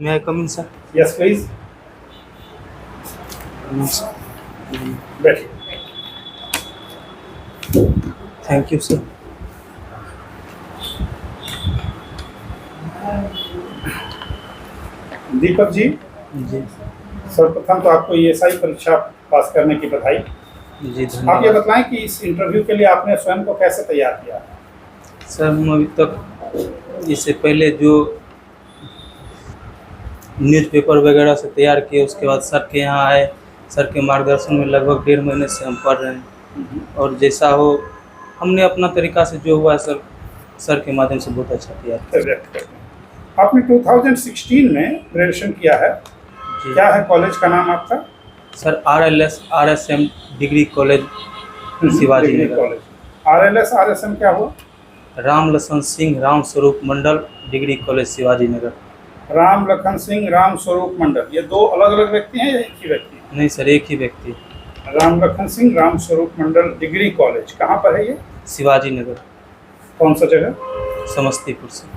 May I come in, sir? Yes please, No, sir. बैठिए। Thank you, sir. Deepak ji, जी सर्वप्रथम तो आपको ईएसआई परीक्षा पास करने की बधाई। जी आप ये धन्यवाद। बताएं कि इस इंटरव्यू के लिए आपने स्वयं को कैसे तैयार किया? सर हम अभी तक इससे पहले जो न्यूज़पेपर वगैरह से तैयार किए, उसके बाद सर के यहाँ आए। सर के मार्गदर्शन में लगभग 1.5 महीने से हम पढ़ रहे हैं, और जैसा हो हमने अपना तरीका से जो हुआ सर के माध्यम से बहुत अच्छा किया। व्यक्त करते हैं। आपने 2016 में ग्रेजुएशन किया है। जी क्या है कॉलेज का नाम आपका? Sir RSM degree college Shivaji degree Nagar. College. RSM क्या हुआ? Ram Lakhan Singh Ram Swaroop Mandal degree college Shivaji Nagar. राम लखन सिंह राम स्वरूप मंडल, ये दो अलग अलग व्यक्ति हैं या एक ही व्यक्ति है? नहीं सर, एक ही व्यक्ति। राम लखन सिंह राम स्वरूप मंडल डिग्री कॉलेज कहाँ पर है ये? शिवाजी नगर, कौन सा जगह? समस्तीपुर से।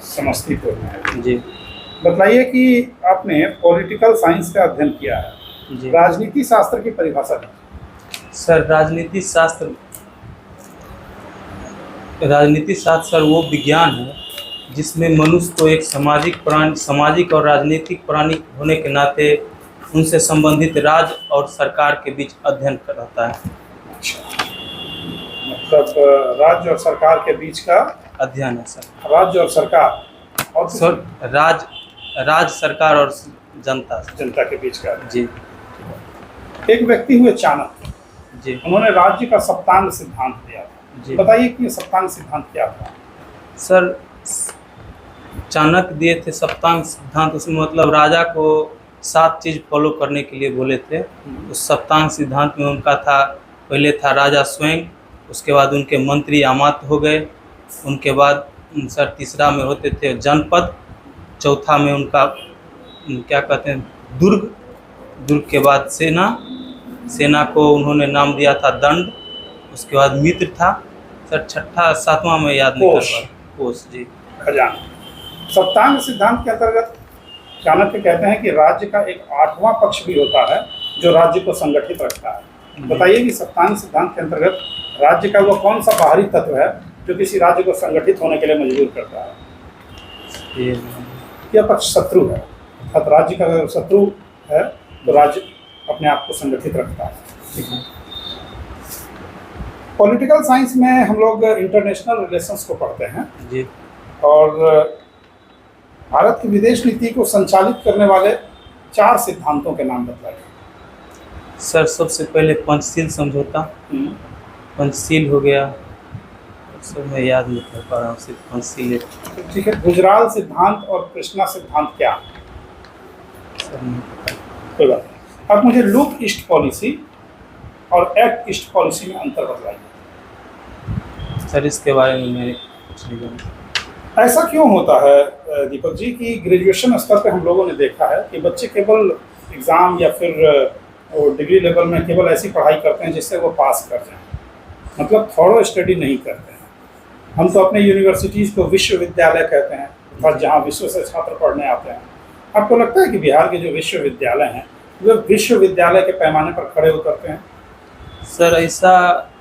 समस्तीपुर में है। जी बताइए कि आपने पॉलिटिकल साइंस का अध्ययन किया है, जी राजनीति शास्त्र की परिभाषा दी। सर, राजनीति शास्त्र सर वो विज्ञान है जिसमें मनुष्य को एक सामाजिक और राजनीतिक प्राणी होने के नाते उनसे संबंधित राज्य और सरकार के बीच अध्ययन करता है। मतलब राज्य और सरकार के बीच का अध्ययन है सर। राज्य और सरकार और सर राज्य सरकार और जनता के बीच का। जी एक व्यक्ति हुए चाणक्य, जी उन्होंने राज्य का सप्तांग सिद्धांत दिया था। जी बताइए कि ये सप्तांग सिद्धांत क्या था? सर, चाणक्य दिए थे सप्तांग सिद्धांत। उसमें मतलब राजा को 7 चीज़ फॉलो करने के लिए बोले थे। उस सप्तांग सिद्धांत में उनका था, पहले था राजा स्वयं, उसके बाद उनके मंत्री अमात्य हो गए, उनके बाद सर तीसरा में होते थे जनपद, चौथा में उनका क्या कहते हैं दुर्ग के बाद सेना को उन्होंने नाम दिया था दंड, उसके बाद मित्र था सर, छठा सातवां में याद नहीं कर पा। कोष जी, खजाना। सप्तांग सिद्धांत के अंतर्गत चाणक्य कहते हैं कि राज्य का एक 8वां पक्ष भी होता है जो राज्य को संगठित रखता है। बताइए कि सप्तांग सिद्धांत के अंतर्गत राज्य का वो कौन सा बाहरी तत्व है जो किसी राज्य को संगठित होने के लिए मजबूर करता है? यह पक्ष शत्रु है। अर्थात राज्य का अगर शत्रु है तो राज्य अपने आप को संगठित रखता है। पॉलिटिकल साइंस में हम लोग इंटरनेशनल रिलेशंस को पढ़ते हैं जी और भारत की विदेश नीति को संचालित करने वाले 4 सिद्धांतों के नाम बताइए। सर, सबसे पहले पंचशील समझौता, पंचशील हो गया सर, मैं याद नहीं कर पा रहा हूँ, सिर्फ पंचशील। ठीक है, गुजराल सिद्धांत और कृष्णा सिद्धांत क्या है? सर नहीं पता। कोई बात नहीं। अब मुझे लुक ईस्ट पॉलिसी और एक्ट ईस्ट पॉलिसी में अंतर बताइए। सर, इसके बारे में मैं कुछ नहीं जानता। ऐसा क्यों होता है दीपक जी कि ग्रेजुएशन स्तर पे हम लोगों ने देखा है कि बच्चे केवल एग्ज़ाम या फिर डिग्री लेवल में केवल ऐसी पढ़ाई करते हैं जिससे वो पास कर जाएं, मतलब थॉरो स्टडी नहीं करते हैं। हम तो अपने यूनिवर्सिटीज़ को विश्वविद्यालय कहते हैं, अर्थात जहाँ विश्व से छात्र पढ़ने आते हैं। आपको लगता है कि बिहार के जो विश्वविद्यालय हैं वो विश्वविद्यालय के पैमाने पर खड़े उतरते हैं? सर, ऐसा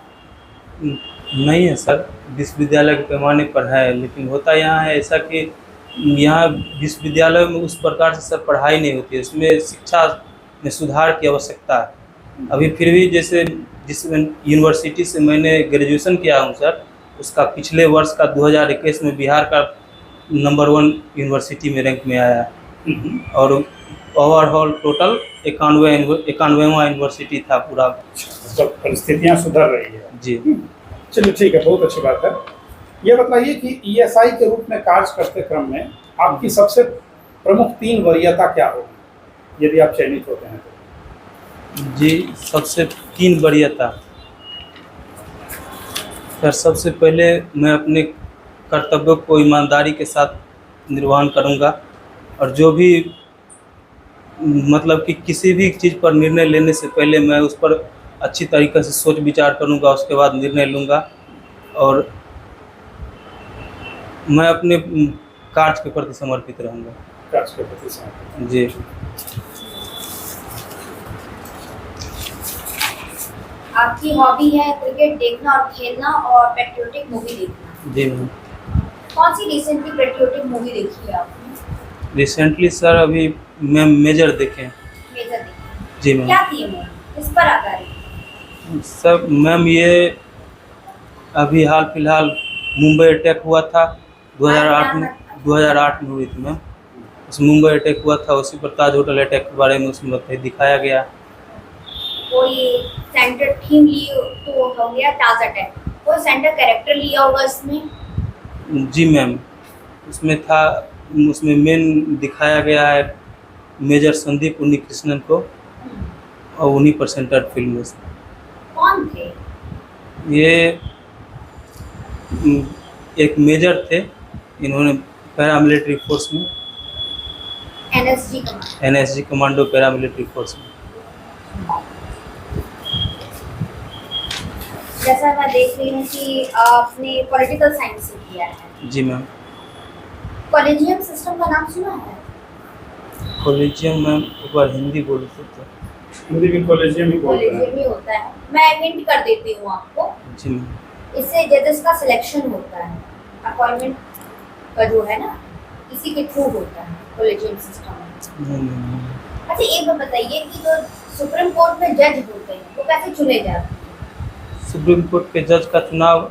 नहीं है सर, विश्वविद्यालय के पैमाने पर है, लेकिन होता यहाँ है ऐसा कि यहाँ विश्वविद्यालय में उस प्रकार से सर पढ़ाई नहीं होती है, उसमें शिक्षा में सुधार की आवश्यकता है। अभी फिर भी जैसे जिस यूनिवर्सिटी से मैंने ग्रेजुएशन किया हूँ सर, उसका पिछले वर्ष का 2021 में बिहार का नंबर 1 यूनिवर्सिटी में रैंक में आया है, और ओवरऑल टोटल 91वां यूनिवर्सिटी था पूरा। सब परिस्थितियाँ सुधर रही है जी। चलिए ठीक है, बहुत अच्छी बात है। ये बताइए कि ईएसआई के रूप में कार्य करते क्रम में आपकी सबसे प्रमुख 3 वरीयता क्या होगी यदि आप चयनित होते हैं तो? जी, सबसे 3 वरीयता सर, सबसे पहले मैं अपने कर्तव्यों को ईमानदारी के साथ निर्वहन करूंगा, और जो भी मतलब कि किसी भी चीज़ पर निर्णय लेने से पहले मैं उस पर अच्छी तरीके से सोच विचार करूंगा, उसके बाद निर्णय लूँगा, और मैं अपने कार्य के प्रति समर्पित रहूँगा। राष्ट्र के प्रति समर्पित जी। आपकी हॉबी है क्रिकेट देखना और खेलना और पेट्रियोटिक मूवी देखना। जी मैम। कौन सी रिसेंटली पेट्रियोटिक मूवी देखी है आपने? रिसेंटली सर अभी मैम मेजर देखे। मेजर देखी। जी मैम। क्या थी ये मूवी, किस पर आधारित? सब मैम ये अभी हाल फिलहाल मुंबई अटैक हुआ था 2008 में हुई थी मैम। उस मुंबई अटैक हुआ था, उसी पर ताज होटल अटैक के बारे में उसमें दिखाया गया। कोई सेंटर थीम ली तो हो गया ताज अटैक, कोई सेंटर कैरेक्टर लिया होगा इसमें? जी मैम, उसमें था, उसमें मेन दिखाया गया है मेजर संदीप उन्नीकृष्णन को, और उन्हीं पर सेंटर फिल्म में। कौन थे? ये एक मेजर थे, इन्होंने पैरामिलिट्री फोर्स में, एनएसजी कमांडो पैरामिलिट्री फोर्स में। जैसा मैं देख रही हूँ कि आपने पॉलिटिकल साइंस से किया है। जी मैम। कॉलेजियम सिस्टम का नाम सुना है? कॉलेजियम मैम एक बार हिंदी बोल सकते हैं? हिंदी भी कॉलेजियम ही बोलते हैं। कॉलेजियम ही होता है। मैं हिंट कर देती हूँ आपको। जी मैम। इससे जजेस का सिलेक्शन होता है, अपॉइंटमेंट का जो है ना, इसी के थ्रू होता है कॉलेजियम सिस्टम। अच्छा एक बात बताइए कि जो सुप्रीम कोर्ट में जज होते हैं वो कैसे चुने जाते हैं? सुप्रीम कोर्ट के जज का चुनाव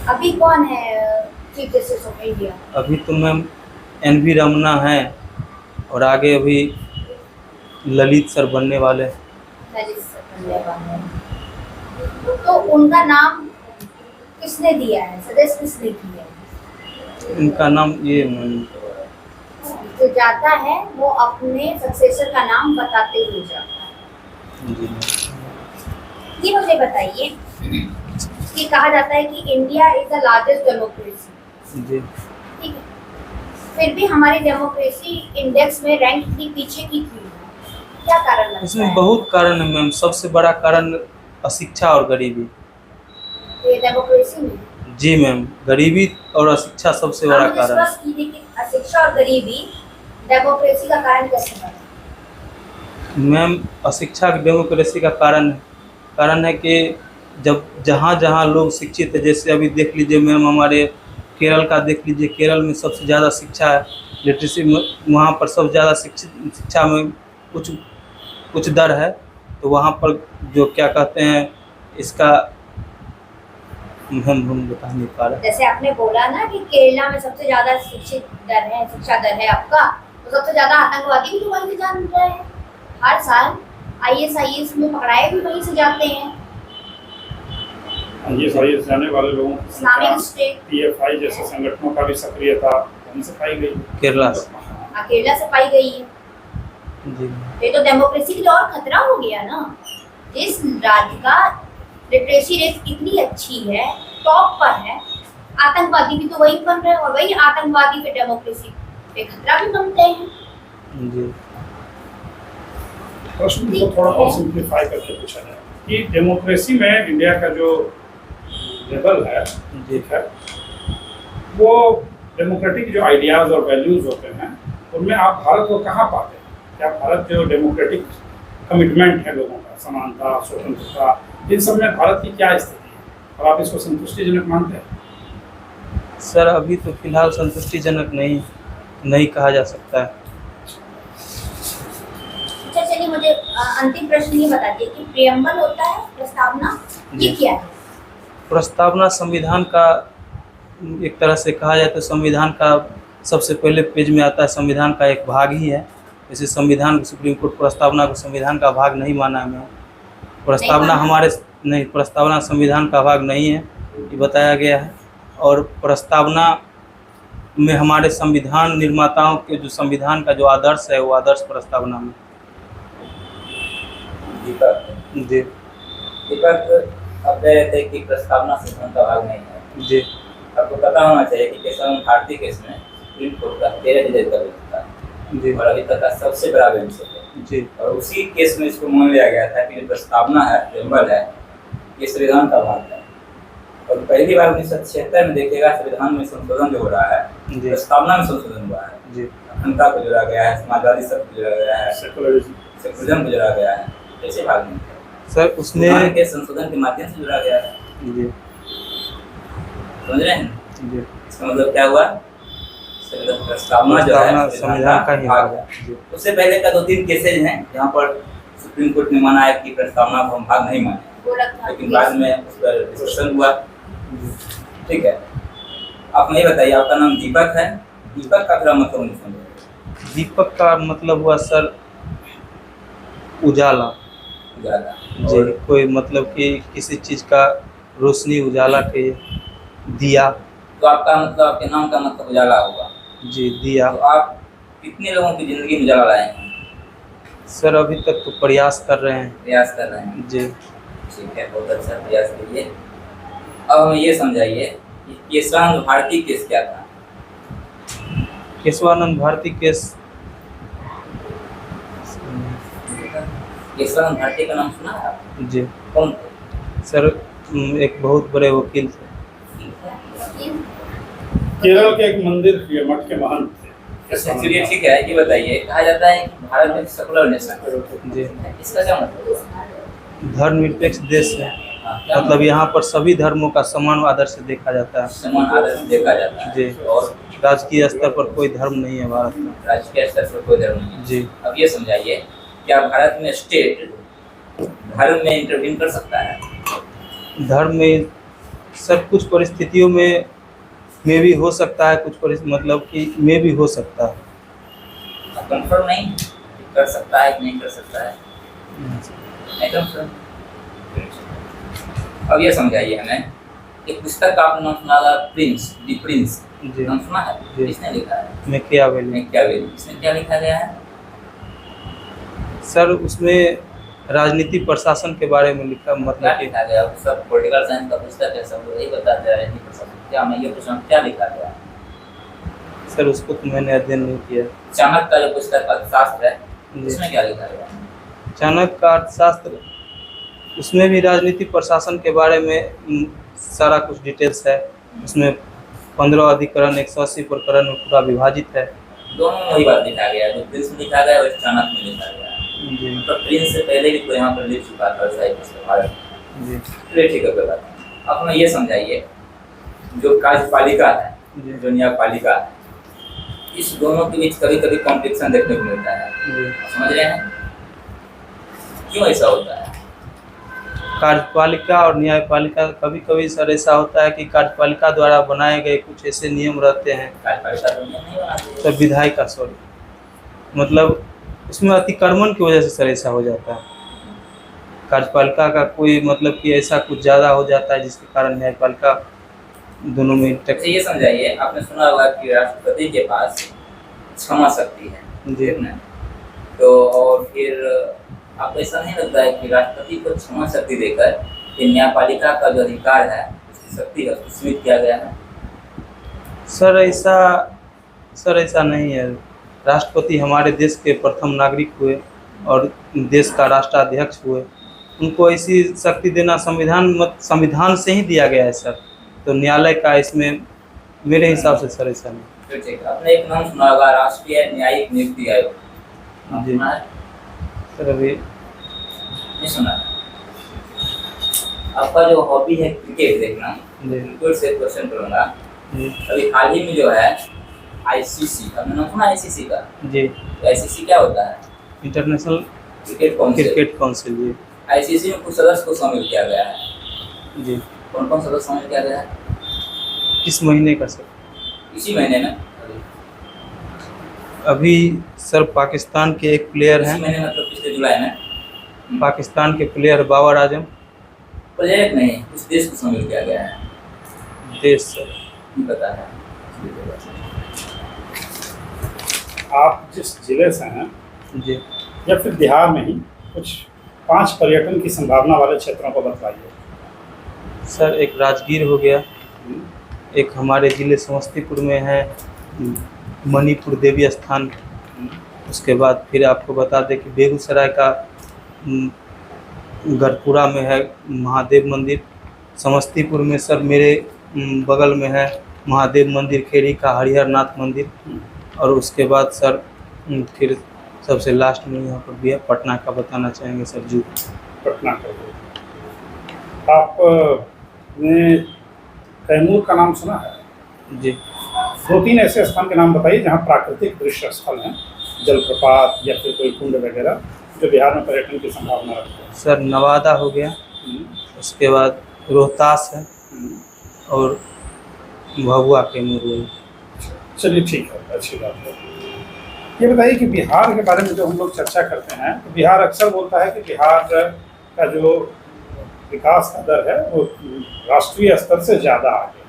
अभी कौन है चीफ जस्टिस ऑफ इंडिया? अभी तो मैम एन.वी. रमन्ना है, और आगे अभी ललित सर बनने वाले हैं। तो उनका नाम किसने दिया है, सजेस्ट किसने किया है? इनका नाम ये मैम, जो जाता है वो अपने सक्सेसर का नाम बताते हुए जाता है। जी ये मुझे बताइए कि कहा जाता है कि India is the largest democracy, जी। ठीक है, फिर भी हमारी डेमोक्रेसी इंडेक्स में रैंक इतनी पीछे की क्यों है? क्या कारण लगता इसमें है? बहुत कारण है मैम, सबसे बड़ा कारण अशिक्षा और गरीबी। ये डेमोक्रेसी में जी मैम, गरीबी और अशिक्षा सबसे बड़ा हम कारण है। डिस्कस कीजिए कि अशिक्षा और गरीबी डेमोक्रेसी का कारण कैसे बना? मैम अशिक्षा डेमोक्रेसी का कारण है कि जब जहाँ जहाँ लोग शिक्षित है, जैसे अभी देख लीजिए मैम हमारे केरल का देख लीजिए, केरल में सबसे ज़्यादा शिक्षा है, लिटरेसी में वहाँ पर सबसे ज़्यादा शिक्षा में उच्च दर है, तो वहाँ पर जो क्या कहते हैं इसका हम बता नहीं पा रहे। जैसे आपने बोला ना कि केरला में सबसे ज्यादा शिक्षा दर है आपका, तो सबसे ज्यादा आतंकवादी भी तो वहीं से जान रहे हैं। हर साल ISIS में पकड़ाए भी वहीं से जाते हैं। ISIS जाने वाले लोगों की इस्लामिक स्टेट, PFI जैसे संगठनों का भी सक्रियता वहीं से पाई गई, केरला से। केरला से पाई गई है। जी ये तो डेमोक्रेसी के लिए और खतरा हो गया ना। जिस राज्य का लिटरेसी रेट इतनी अच्छी है, टॉप पर है, आतंकवादी भी तो वही बन रहे हैं, और वही आतंकवादी पे डेमोक्रेसी पे खतरा भी बनते हैं। जी। प्रश्न को थोड़ा और सिंप्लीफाई करके पूछा जाए कि डेमोक्रेसी में इंडिया का जो लेवल है, ठीक है, वो डेमोक्रेटिक जो आइडियाज और वैल्यूज होते हैं उनमें आप भारत को कहाँ पाते हैं? क्या भारत जो डेमोक्रेटिक कमिटमेंट है लोगों का, समानता, स्वतंत्रता, इन सब में भारत की क्या स्थिति है, और आप इसको संतुष्टिजनक मानते हैं? सर अभी तो फिलहाल संतुष्टिजनक नहीं कहा जा सकता है। अच्छा चलिए मुझे अंतिम प्रश्न ये बता दिए कि प्रियम्बल होता है, प्रस्तावना, ये क्या है? प्रस्तावना संविधान का, एक तरह से कहा जाए तो संविधान का सबसे पहले पेज में आता है, संविधान का एक भाग ही है। जैसे संविधान, सुप्रीम कोर्ट प्रस्तावना को संविधान का भाग नहीं माना है। प्रस्तावना प्रस्तावना संविधान का भाग नहीं है, ये बताया गया है। और प्रस्तावना में हमारे संविधान निर्माताओं के जो संविधान का जो आदर्श है, वो आदर्श प्रस्तावना में। जी दीपक, अब कह रहे थे कि प्रस्तावना संविधान का भाग नहीं है। जी। आपको पता होना चाहिए कि केशव भारती केस में सुप्रीम कोर्ट का 13 जज का बेंच था, जी। और अभी तक का सबसे बड़ा बेंच है। जी। और उसी केस में इसको मान लिया गया था कि जो प्रस्तावना है, प्रियम्बल है, ये संविधान का भाग है। और पहली बार 1976 में देखिएगा संविधान में संशोधन जो हो रहा है, जी प्रस्तावना में संशोधन हुआ है, जी अखंडता को जोड़ा गया है, समाजवादी शब्द को जोड़ा गया है, सेकुलरिज्म। सेकुलरिज्म को जोड़ा गया है, ऐसे भाग में सर उसमें संविधान के संशोधन के माध्यम से जोड़ा गया है। जी समझ रहे हैं? जी इसका मतलब क्या हुआ? प्रस्तावना जो है प्रस्तावना संविधान का ही भाग भाग है। है। जी उससे पहले का 2-3 केसेज हैं जहाँ पर सुप्रीम कोर्ट ने माना है कि प्रस्तावना को हम भाग नहीं माने, लेकिन बाद में उस पर डिस्कशन हुआ। ठीक है, आप नहीं बताइए, आपका नाम दीपक है, दीपक का क्या मतलब नहीं समझे? दीपक का मतलब हुआ सर उजाला। उजाला। जी और कोई मतलब कि किसी चीज़ का रोशनी उजाला के दिया। तो आपका मतलब, आपके नाम का मतलब उजाला होगा। जी दिया। तो आप कितने लोगों की जिंदगी में उजाला लाए हैं? सर अभी तक तो प्रयास कर रहे हैं। प्रयास कर रहे हैं। जी ठीक है, बहुत अच्छा प्रयास करिए। अब हमें ये समझाइए कि केशवानंद भारती केस क्या था? केशवानंद भारती केस केशवानंद भारती का नाम सुना है आपने? जी कौन थे? सर एक बहुत बड़े वकील थे। केरल के एक मंदिर के मठ के महंत थे। अच्छा, चलिए ठीक है, ये बताइए, कहा जाता है कि भारत में सेकुलर नेशन है, जी इसका क्या मतलब है? धर्मनिरपेक्ष देश है, हाँ, क्या मतलब यहाँ पर सभी धर्मों का समान आदर से देखा जाता है। समान आदर से देखा जाता है। जी और राजकीय स्तर पर कोई धर्म नहीं है भारत में। राजकीय स्तर पर कोई धर्म नहीं है। जी अब ये समझाइए, क्या भारत में स्टेट धर्म में इंटरवीन कर सकता है? धर्म में सर कुछ परिस्थितियों में भी हो सकता है, कुछ मतलब कि में भी हो सकता है। कंफर्म नहीं कि कर सकता है कि नहीं कर सकता है, नहीं कंफर्म। अब ये समझाइए हमें, एक पुस्तक का आपने नाम सुना था, प्रिंस, दी प्रिंस, जी नाम सुना है? जी। किसने लिखा है? मैकियावेली। मैकियावेली। इसमें क्या लिखा गया है? सर उसमें राजनीति प्रशासन के बारे में लिखा, क्या मतलब कि लिखा गया? सब पॉलिटिकल साइंस का पुस्तक है, सब लोग यही बताते हैं राजनीति प्रशासन। क्या मैं ये पूछूं, क्या लिखा गया है? सर उसको तो मैंने अध्ययन नहीं किया। चाणक्य का जो पुस्तक अर्थशास्त्र है, जी उसमें क्या लिखा गया है? चाणक्य का अर्थशास्त्र, उसमें भी राजनीति प्रशासन के बारे में सारा कुछ डिटेल्स है। उसमें 15 अधिकरण 180 प्रकरण में पूरा विभाजित है। दोनों में वही बात लिखा गया है, जो प्रिंस में लिखा गया है वही चाणक्य में लिखा गया है। जी तो प्रिंस से पहले भी कोई यहाँ पर लिख चुका था साहित्य से भारत में। जी चलिए ठीक है, कोई बात नहीं। अब हमें ये समझाइए, जो कार्यपालिका है, जी जो न्यायपालिका है, इस दोनों के बीच कभी कभी कॉम्पिटिशन देखने को मिलता है। जी। समझ रहे हैं? क्यों ऐसा होता है? कार्यपालिका और न्यायपालिका, कभी कभी सर ऐसा होता है कि कार्यपालिका द्वारा बनाए गए कुछ ऐसे नियम रहते हैं, कार्यपालिका तो नियम नहीं बनाती है। सर विधायिका सॉरी, मतलब उसमें अतिक्रमण की वजह से सर ऐसा हो जाता है। कार्यपालिका का कोई मतलब कि ऐसा कुछ ज़्यादा हो जाता है जिसके कारण न्यायपालिका दोनों में अच्छा, ये समझाइए, आपने सुना होगा कि राष्ट्रपति के पास क्षमा शक्ति है, जी ठीक ना? तो और फिर आपको ऐसा नहीं लगता है कि राष्ट्रपति को क्षमा शक्ति देकर ये न्यायपालिका का जो अधिकार है, उसकी शक्ति है, उसको सीमित किया गया है? सर ऐसा नहीं है। राष्ट्रपति हमारे देश के प्रथम नागरिक हुए और देश का राष्ट्राध्यक्ष हुए, उनको ऐसी शक्ति देना संविधान से ही दिया गया है सर। तो न्यायालय का इसमें मेरे हिसाब से सर ऐसा नहीं। तो ठीक है, आपने एक नाम सुना होगा, राष्ट्रीय न्यायिक नियुक्ति आयोग, नाम जी। सुना है? सर अभी नहीं सुना है? आपका जो हॉबी है क्रिकेट देखना, जी क्रिकेट से क्वेश्चन करूँगा। जी अभी हाल ही में जो है आईसीसी, आपने नाम सुना आईसीसी का? जी आईसीसी क्या होता है? International Cricket Council. Cricket Council. जी आईसीसी में कुछ सदस्य को शामिल किया गया है। जी कौन कौन सदस्य शामिल किया गया है? किस महीने का सर? इसी महीने में। अभी सर पाकिस्तान के एक प्लेयर इसी हैं, महीने मतलब पिछले जुलाई में। पाकिस्तान के प्लेयर बाबर आजम। प्लेयर नहीं, उस देश को शामिल किया गया है। देश सर नहीं पता है। आप जिस जिले से हैं जी या फिर बिहार में ही कुछ 5 पर्यटन की संभावना वाले क्षेत्रों को बतलाइए। सर एक राजगीर हो गया, एक हमारे ज़िले समस्तीपुर में है मणिपुर देवी स्थान, उसके बाद फिर आपको बता दें कि बेगूसराय का गढ़पुरा में है महादेव मंदिर, समस्तीपुर में सर मेरे बगल में है महादेव मंदिर खेड़ी का, हरिहर नाथ मंदिर, और उसके बाद सर फिर सबसे लास्ट में यहाँ पर भी है पटना का बताना चाहेंगे सर जू। पटना का आप ने कैमूर का नाम सुना है? जी। 2-3 ऐसे स्थान के नाम बताइए जहाँ प्राकृतिक दृश्य स्थल हैं, जलप्रपात या फिर कोई कुंड वगैरह, जो बिहार में पर्यटन की संभावना रखते हैं। सर नवादा हो गया, उसके बाद रोहतास है, और भभुआ कैमूर हुई। चलिए ठीक है, अच्छी बात है। ये बताइए कि बिहार के बारे में जो हम लोग चर्चा करते हैं, तो बिहार अक्सर बोलता है कि बिहार का जो विकास का दर है वो राष्ट्रीय स्तर से ज़्यादा आगे।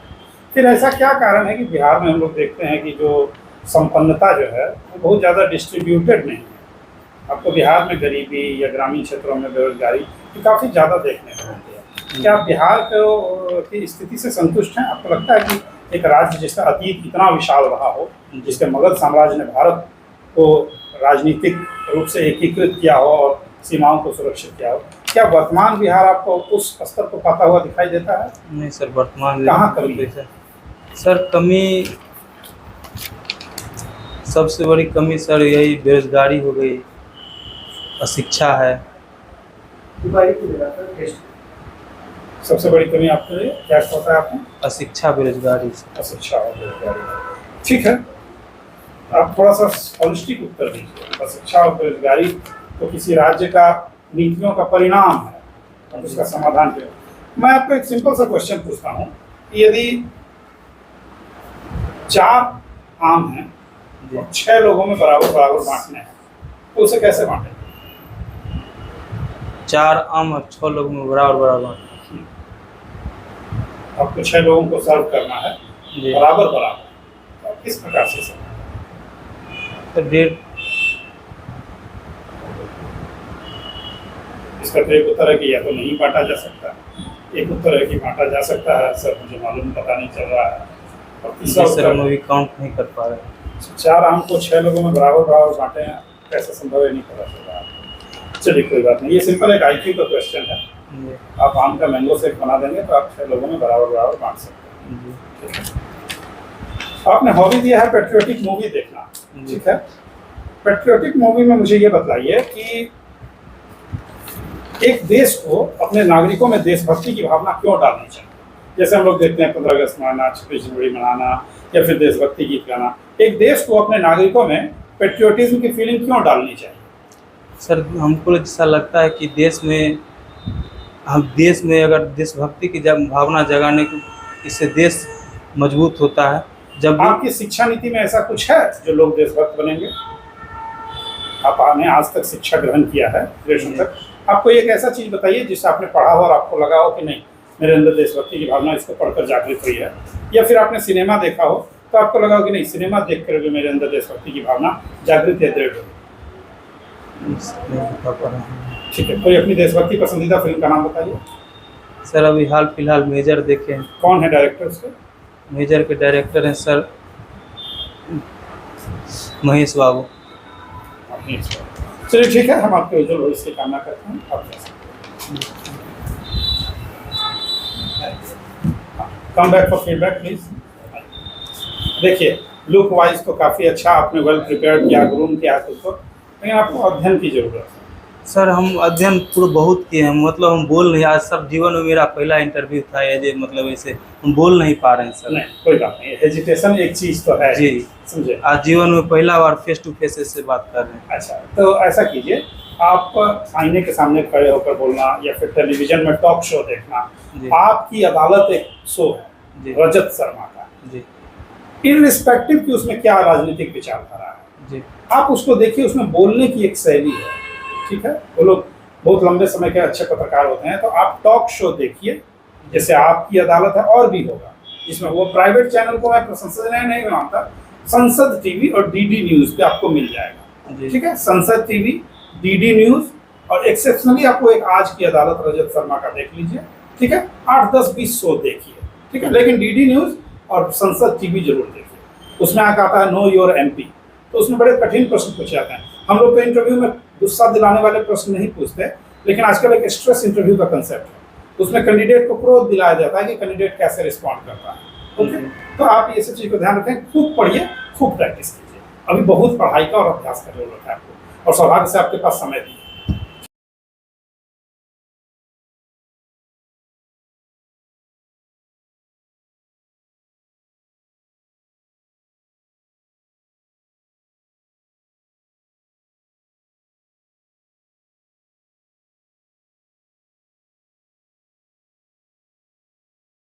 फिर ऐसा क्या कारण है कि बिहार में हम लोग देखते हैं कि जो संपन्नता जो है वो बहुत ज़्यादा डिस्ट्रीब्यूटेड नहीं है? आपको बिहार में गरीबी या ग्रामीण क्षेत्रों में बेरोजगारी काफ़ी ज़्यादा देखने को मिलती है। क्या आप बिहार की स्थिति से संतुष्ट हैं? आपको लगता है कि एक राज्य जिसका अतीत इतना विशाल रहा हो, जिसके मुगल साम्राज्य ने भारत को राजनीतिक रूप से एकीकृत किया हो और सीमाओं को सुरक्षित किया हो, क्या वर्तमान बिहार आपको उस स्तर को पाता हुआ दिखाई देता है? नहीं सर, वर्तमान कहाँ कमी है? सर कमी, सबसे बड़ी कमी सर यही बेरोजगारी हो गई, अशिक्षा है। सबसे बड़ी कमी आपको क्या होता है? आपने अशिक्षा बेरोजगारी। अशिक्षा और बेरोजगारी, ठीक है। आप थोड़ा सा हॉलिस्टिक उत्तर दीजिए। अशिक्षा और बेरोजगारी तो किसी राज्य का नीतियों का परिणाम है, और उसका समाधान क्या? मैं आपको एक सिंपल सा क्वेश्चन पूछता हूँ कि यदि 4 आम हैं और 6 लोगों में बराबर बराबर बांटने हैं, तो उसे कैसे बांटेंगे? 4 आम और 6 लोगों में बराबर बराबर आपको 6 लोगों को सर्व करना है बराबर बराबर, तो आप किस प्रकार से सर्व? तो 1.5। इसका तो एक उत्तर है कि या तो नहीं बांटा जा सकता, एक उत्तर है कि बांटा जा सकता है। सर मुझे मालूम पता नहीं चल रहा है। और तीसरा उत्तर हम अभी काउंट नहीं कर पा रहे। 4 आम को 6 लोगों में बराबर बराबर बांटे हैं, कैसे संभव है नहीं पता चल रहा है। चलिए कोई बात नहीं, ये सिंपल एक IQ का क्वेश्चन है। आप आम का मैंगो शेक बना देंगे तो आप 6 लोगों में बराबर बराबर बांट सकते हैं। आपने हॉबी दिया है पेट्रियोटिक मूवी देखना, ठीक है। पेट्रियोटिक मूवी में मुझे ये बताइए कि एक देश को अपने नागरिकों में देशभक्ति की भावना क्यों डालनी चाहिए? जैसे हम लोग देखते हैं 15 अगस्त मनाना, 26 जनवरी मनाना, या फिर देशभक्ति गीत गाना। एक देश को अपने नागरिकों में पेट्रियोटिज्म की फीलिंग क्यों डालनी चाहिए? सर हमको ऐसा लगता है कि देश में अगर देशभक्ति की भावना जगाने को, इससे देश मजबूत होता है। जब आपकी शिक्षा नीति में ऐसा कुछ है जो लोग देशभक्त बनेंगे? आपने आज तक शिक्षा ग्रहण किया है ग्रेजुएशन तक, आपको एक ऐसा चीज़ बताइए जिससे आपने पढ़ा हो और आपको लगा हो कि नहीं मेरे अंदर देशभक्ति की भावना इसको पढ़कर जागृत हुई है, या फिर आपने सिनेमा देखा हो तो आपको लगा हो कि नहीं सिनेमा देख कर भी मेरे अंदर देशभक्ति की भावना जागृत या दृढ़ हो। ठीक है, कोई अपनी देशभक्ति पसंदीदा फिल्म का नाम बताइए। सर अभी हाल फिलहाल मेजर देखे हैं। कौन है डायरेक्टर उसके? मेजर के डायरेक्टर हैं सर महेश बाबू। चलिए ठीक है, हम आपके उज्जवल भविष्य की कामना करते हैं। आप come back for feedback please. देखिए लुक वाइज तो काफ़ी अच्छा, आपने वेल प्रिपेयर्ड किया, ग्रूम किया खुद को, लेकिन आपको अध्ययन की जरूरत है। सर हम अध्ययन पूरा बहुत किए हैं, मतलब हम बोल नहीं, आज सब जीवन में मेरा पहला इंटरव्यू था ये, मतलब ऐसे हम बोल नहीं पा रहे हैं सर। नहीं कोई बात नहीं, हेजिटेशन एक चीज़ तो है जी, समझे। आज जीवन में पहला बार फेस टू फेस से बात कर रहे हैं। अच्छा, तो ऐसा कीजिए, आप आईने के सामने खड़े होकर बोलना या फिर टेलीविजन में टॉक शो देखना। आपकी अदालत एक शो है रजत शर्मा का जी, इररिस्पेक्टिव कि उसमें क्या राजनीतिक विचारधारा है जी, आप उसको देखिए, उसमें बोलने की एक शैली है, ठीक है। वो लोग बहुत लंबे समय के अच्छे पत्रकार होते हैं, तो आप टॉक शो देखिए जैसे आपकी अदालत है, और भी होगा जिसमें वो प्राइवेट चैनल को मैं प्रशंसनीय नहीं मानता, संसद टीवी और DD न्यूज़ पे आपको मिल जाएगा, ठीक है। संसद टीवी, DD न्यूज़, और एक्सेप्शनली आपको एक आज की अदालत रजत शर्मा का देख लीजिए, ठीक है। 8, 10, 20 शो देखिए, ठीक है, लेकिन DD न्यूज़ और संसद टीवी जरूर देखिए। उसमें आता है नो योर MP, तो उसमें बड़े कठिन प्रश्न पूछे जाते हैं। हम लोग तो इंटरव्यू में गुस्सा दिलाने वाले प्रश्न नहीं पूछते, लेकिन आजकल एक स्ट्रेस इंटरव्यू का कंसेप्ट है। उसमें कैंडिडेट को क्रोध दिलाया जाता है कि कैंडिडेट कैसे रिस्पॉन्ड करता है। ओके, तो आप ये सब चीज़ को ध्यान रखें, खूब पढ़िए, खूब प्रैक्टिस कीजिए। अभी बहुत पढ़ाई का और अभ्यास का जरूरत है आपको, और सौभाग्य से आपके पास समय भी है।